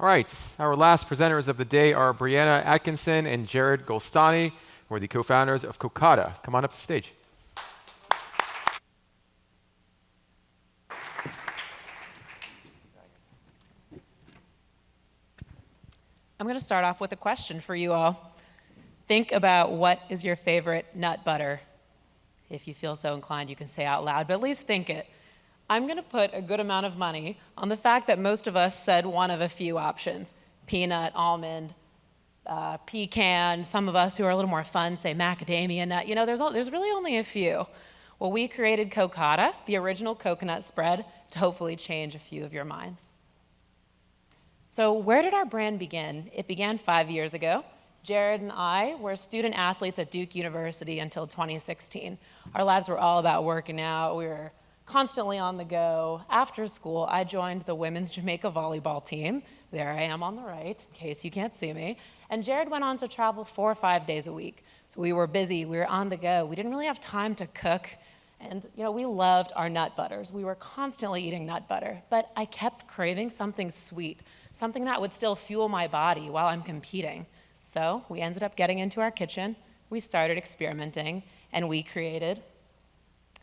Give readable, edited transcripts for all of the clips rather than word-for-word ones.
All right, our last presenters of the day are Brianna Atkinson and Jared Golstani, who are the co-founders of Kokada. Come on up to the stage. I'm going to start off with a question for you all. Think about what is your favorite nut butter. If you feel so inclined, you can say out loud, but at least think it. I'm going to put a good amount of money on the fact that most of us said one of a few options: peanut, almond, pecan. Some of us who are a little more fun say macadamia nut. You know, there's really only a few. Well, we created Kokada, the original coconut spread, to hopefully change a few of your minds. So where did our brand begin? It began 5 years ago. Jared and I were student athletes at Duke University until 2016. Our lives were all about working out. We were constantly on the go. After school, I joined the women's Jamaica volleyball team. There I am on the right, in case you can't see me. And Jared went on to travel 4 or 5 days a week. So we were busy, we were on the go. We didn't really have time to cook. And we loved our nut butters. We were constantly eating nut butter. But I kept craving something sweet, something that would still fuel my body while I'm competing. So we ended up getting into our kitchen, we started experimenting, and we created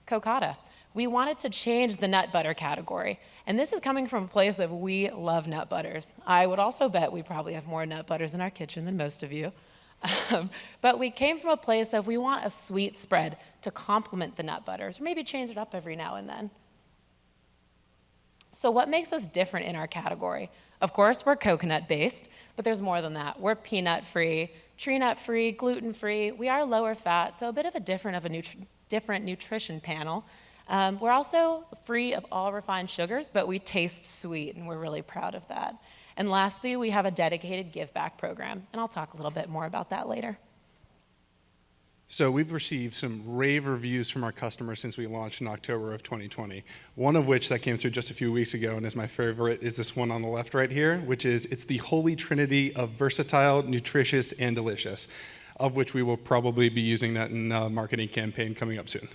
Kokada. We wanted to change the nut butter category. And this is coming from a place of we love nut butters. I would also bet we probably have more nut butters in our kitchen than most of you. But we came from a place of we want a sweet spread to complement the nut butters, or maybe change it up every now and then. So what makes us different in our category? Of course, we're coconut-based, but there's more than that. We're peanut-free, tree nut-free, gluten-free. We are lower fat, so a bit of a different nutrition panel. We're also free of all refined sugars, but we taste sweet, and we're really proud of that. And lastly, we have a dedicated give back program, and I'll talk a little bit more about that later. So we've received some rave reviews from our customers since we launched in October of 2020. One of which that came through just a few weeks ago and is my favorite is this one on the left right here, which is it's the holy trinity of versatile, nutritious, and delicious, of which we will probably be using that in a marketing campaign coming up soon.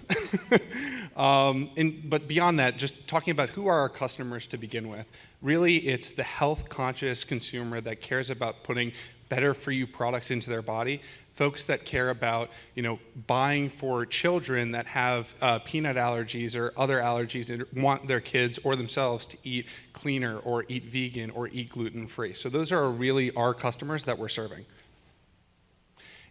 But beyond that, just talking about who are our customers to begin with. Really, it's the health-conscious consumer that cares about putting better-for-you products into their body. Folks that care about, buying for children that have peanut allergies or other allergies and want their kids or themselves to eat cleaner or eat vegan or eat gluten-free. So those are really our customers that we're serving.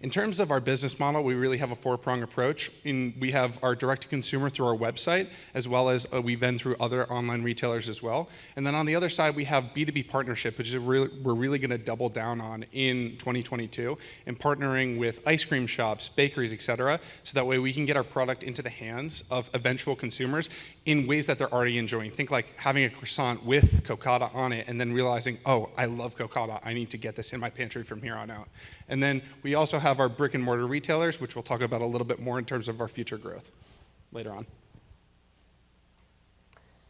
In terms of our business model, we really have a four-prong approach. We have our direct-to-consumer through our website, as well as we vend through other online retailers as well. And then on the other side, we have B2B partnership, which is we're really going to double down on in 2022, and partnering with ice cream shops, bakeries, et cetera, so that way we can get our product into the hands of eventual consumers in ways that they're already enjoying. Think like having a croissant with Kokada on it and then realizing, oh, I love Kokada. I need to get this in my pantry from here on out. And then we also have our brick and mortar retailers, which we'll talk about a little bit more in terms of our future growth later on.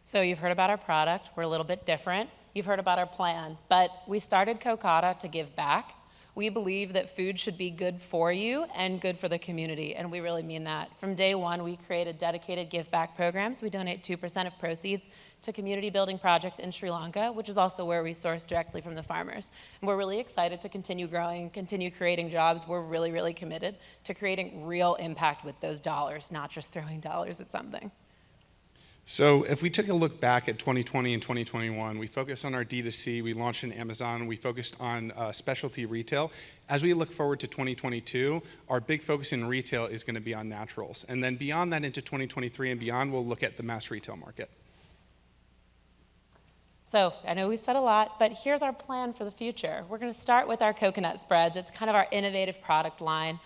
So you've heard about our product. We're a little bit different. You've heard about our plan, but we started Kokada to give back. We believe that food should be good for you and good for the community, and we really mean that. From day one, we created dedicated give-back programs. We donate 2% of proceeds to community building projects in Sri Lanka, which is also where we source directly from the farmers. And we're really excited to continue growing, continue creating jobs. We're really, really committed to creating real impact with those dollars, not just throwing dollars at something. So if we took a look back at 2020 and 2021, we focused on our D2C, we launched in Amazon, we focused on specialty retail. As we look forward to 2022, our big focus in retail is going to be on naturals. And then beyond that into 2023 and beyond, we'll look at the mass retail market. So I know we've said a lot, but here's our plan for the future. We're going to start with our coconut spreads. It's kind of our innovative product line.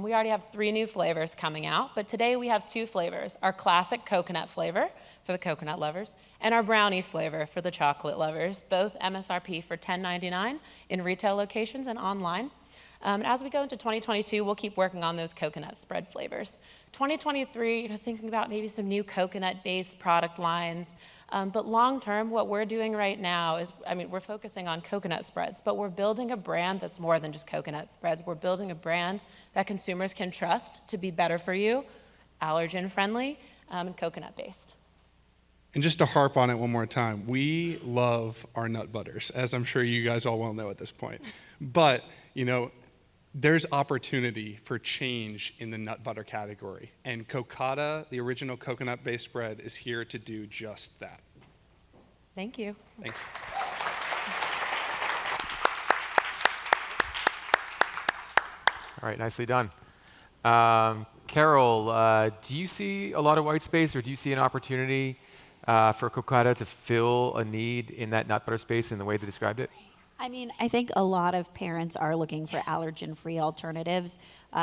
We already have 3 new flavors coming out, but today we have 2 flavors, our classic coconut flavor for the coconut lovers, and our brownie flavor for the chocolate lovers, both MSRP for $10.99 in retail locations and online. As we go into 2022, we'll keep working on those coconut spread flavors. 2023, thinking about maybe some new coconut-based product lines. But long-term, what we're doing right now is, we're focusing on coconut spreads, but we're building a brand that's more than just coconut spreads. We're building a brand that consumers can trust to be better for you, allergen-friendly, and coconut-based. And just to harp on it one more time, we love our nut butters, as I'm sure you guys all well know at this point. But, there's opportunity for change in the nut butter category. And Kokada, the original coconut-based spread, is here to do just that. Thank you. Thanks. All right, nicely done. Carol, do you see a lot of white space, or do you see an opportunity for Kokada to fill a need in that nut butter space in the way they described it? I mean, I think a lot of parents are looking for allergen-free alternatives.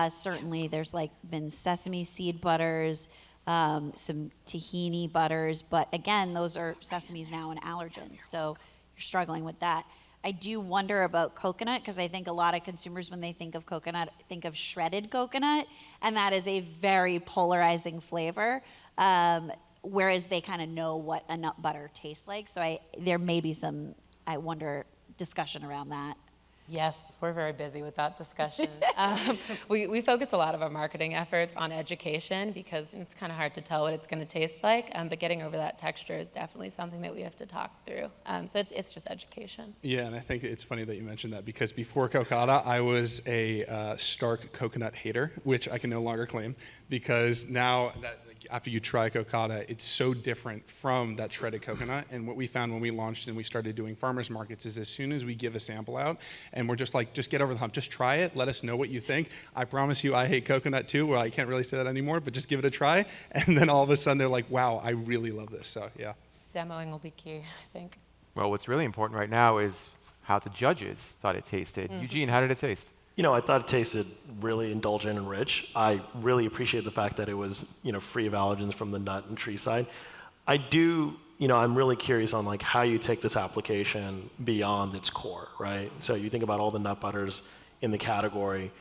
Certainly, there's been sesame seed butters, some tahini butters, but again, those are sesame's now an allergen, so you're struggling with that. I do wonder about coconut, because I think a lot of consumers, when they think of coconut, think of shredded coconut, and that is a very polarizing flavor, whereas they kind of know what a nut butter tastes like. So there may be some, I wonder, discussion around that. Yes, we're very busy with that discussion. We focus a lot of our marketing efforts on education because it's kind of hard to tell what it's going to taste like, but getting over that texture is definitely something that we have to talk through. So it's just education. Yeah, and I think it's funny that you mentioned that because before Kokada, I was a stark coconut hater, which I can no longer claim because now that after you try Kokada, it's so different from that shredded coconut. And what we found when we launched and we started doing farmers markets is as soon as we give a sample out and we're just like, just get over the hump, just try it, let us know what you think. I promise you I hate coconut too. Well, I can't really say that anymore, but just give it a try. And then all of a sudden they're like, wow, I really love this. So yeah. Demoing will be key, I think. Well, what's really important right now is how the judges thought it tasted. Eugene, how did it taste? I thought it tasted really indulgent and rich. I really appreciate the fact that it was, free of allergens from the nut and tree side. I'm really curious on how you take this application beyond its core, right? So you think about all the nut butters in the category,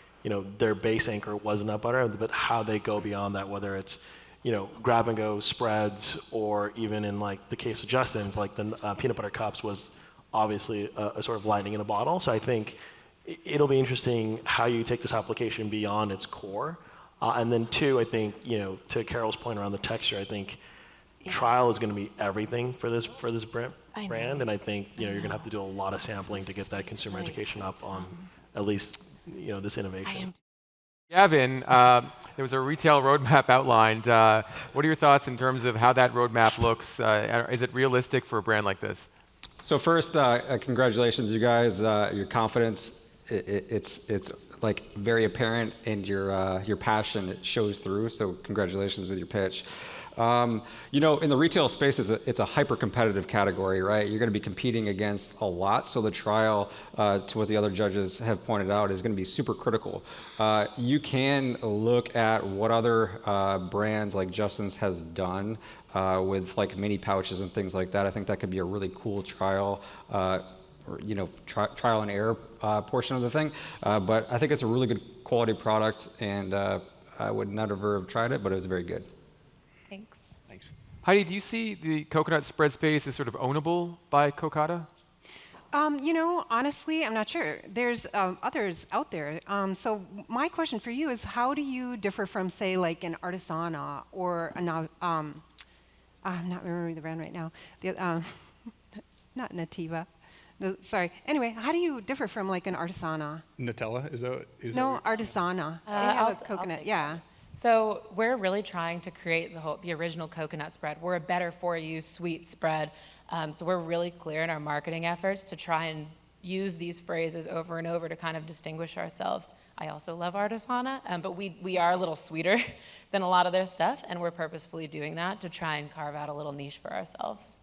their base anchor was nut butter, but how they go beyond that, whether it's, grab and go spreads, or even in the case of Justin's, the peanut butter cups was obviously a sort of lightning in a bottle. So I think it'll be interesting how you take this application beyond its core. And then two, I think, to Carol's point around the texture, I think trial is going to be everything for this brand. And I think, you're going to have to do a lot of sampling to get that consumer education up on at least, this innovation. Gavin, there was a retail roadmap outlined. What are your thoughts in terms of how that roadmap looks? Is it realistic for a brand like this? So first, congratulations, you guys. Your confidence, it's very apparent, and your passion, it shows through. So congratulations with your pitch. In the retail space, it's a hyper-competitive category, right? You're going to be competing against a lot. So the trial, to what the other judges have pointed out, is going to be super critical. You can look at what other brands like Justin's has done with mini pouches and things like that. I think that could be a really cool trial, trial and error portion of the thing. But I think it's a really good quality product, and I would never have tried it, but it was very good. Thanks. Thanks. Heidi, do you see the coconut spread space as sort of ownable by Kokada? Honestly, I'm not sure. There's others out there. So my question for you is, how do you differ from, say, an Artisana or I'm not remembering the brand right now. Not Nativa. Sorry. Anyway, how do you differ from an Artisana? Nutella, is that No, Artisana. They have a coconut. Yeah. So we're really trying to create the original coconut spread. We're a better for you sweet spread. So we're really clear in our marketing efforts to try and use these phrases over and over to kind of distinguish ourselves. I also love Artisana, but we are a little sweeter than a lot of their stuff, and we're purposefully doing that to try and carve out a little niche for ourselves.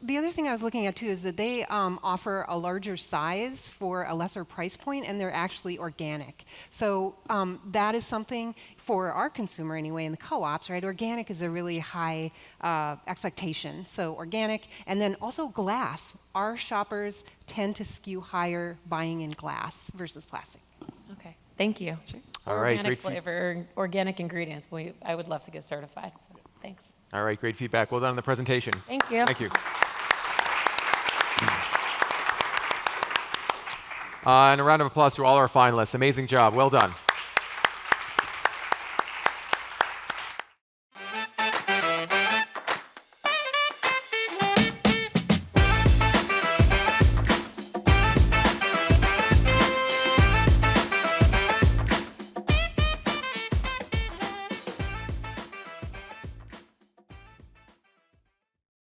The other thing I was looking at too is that they offer a larger size for a lesser price point, and they're actually organic. So that is something for our consumer anyway in the co-ops, right? Organic is a really high expectation. So organic, and then also glass. Our shoppers tend to skew higher buying in glass versus plastic. Okay, thank you. Sure. All right, organic great flavor, organic ingredients. I would love to get certified. So thanks. All right, great feedback. Well done on the presentation. Thank you. Thank you. And a round of applause to all our finalists. Amazing job. Well done.